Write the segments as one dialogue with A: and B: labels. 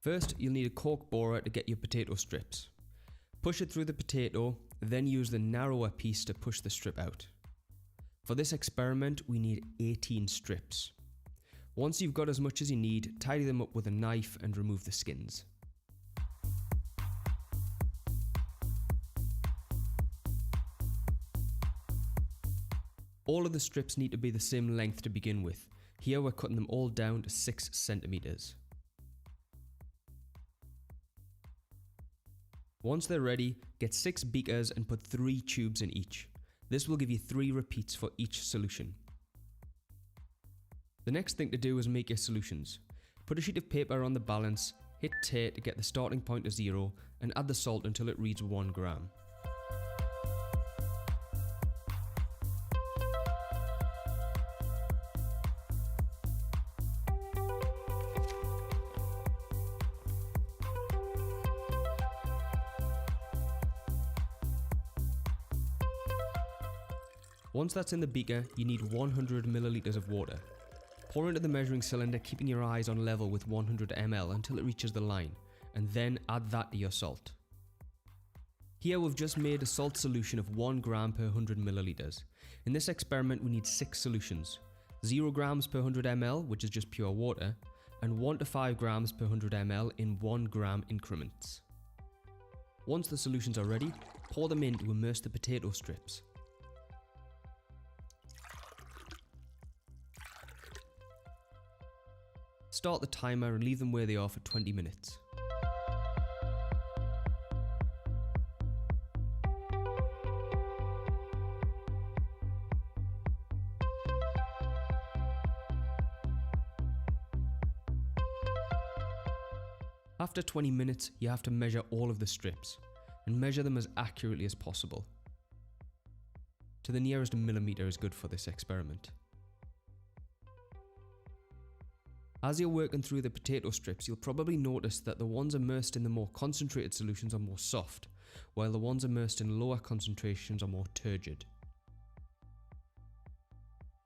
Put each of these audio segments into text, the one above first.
A: First, you'll need a cork borer to get your potato strips. Push it through the potato, then use the narrower piece to push the strip out. For this experiment, we need 18 strips. Once you've got as much as you need, tidy them up with a knife and remove the skins. All of the strips need to be the same length to begin with. Here we're cutting them all down to 6 centimeters. Once they're ready, get 6 beakers and put 3 tubes in each. This will give you 3 repeats for each solution. The next thing to do is make your solutions. Put a sheet of paper on the balance, hit T to get the starting point to 0, and add the salt until it reads 1 gram. Once that's in the beaker, you need 100 milliliters of water. Pour into the measuring cylinder, keeping your eyes on level with 100 ml until it reaches the line, and then add that to your salt. Here we've just made a salt solution of 1 gram per 100 milliliters. In this experiment we need 6 solutions, 0 grams per 100 ml, which is just pure water, and 1 to 5 grams per 100 ml in 1 gram increments. Once the solutions are ready, pour them in to immerse the potato strips. Start the timer and leave them where they are for 20 minutes. After 20 minutes, you have to measure all of the strips, and measure them as accurately as possible. To the nearest millimeter is good for this experiment. As you're working through the potato strips, you'll probably notice that the ones immersed in the more concentrated solutions are more soft, while the ones immersed in lower concentrations are more turgid.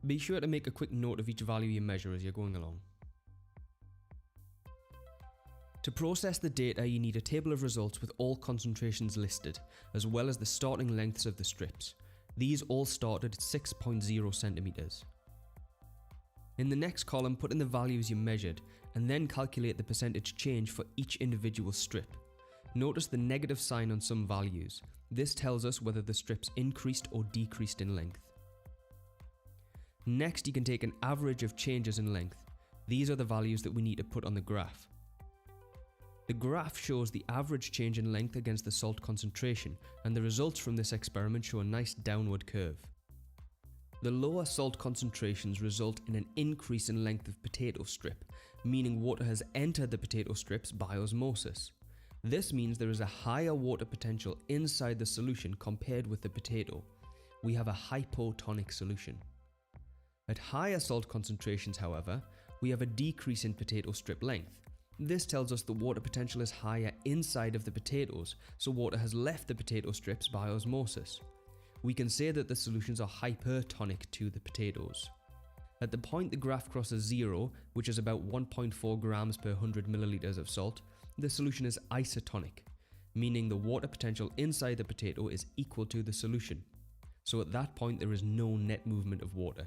A: Be sure to make a quick note of each value you measure as you're going along. To process the data, you need a table of results with all concentrations listed, as well as the starting lengths of the strips. These all started at 6.0 centimeters. In the next column, put in the values you measured, and then calculate the percentage change for each individual strip. Notice the negative sign on some values. This tells us whether the strips increased or decreased in length. Next, you can take an average of changes in length. These are the values that we need to put on the graph. The graph shows the average change in length against the salt concentration, and the results from this experiment show a nice downward curve. The lower salt concentrations result in an increase in length of potato strip, meaning water has entered the potato strips by osmosis. This means there is a higher water potential inside the solution compared with the potato. We have a hypotonic solution. At higher salt concentrations, however, we have a decrease in potato strip length. This tells us the water potential is higher inside of the potatoes, so water has left the potato strips by osmosis. We can say that the solutions are hypertonic to the potatoes. At the point the graph crosses 0, which is about 1.4 grams per 100 milliliters of salt, the solution is isotonic, meaning the water potential inside the potato is equal to the solution. So at that point there is no net movement of water.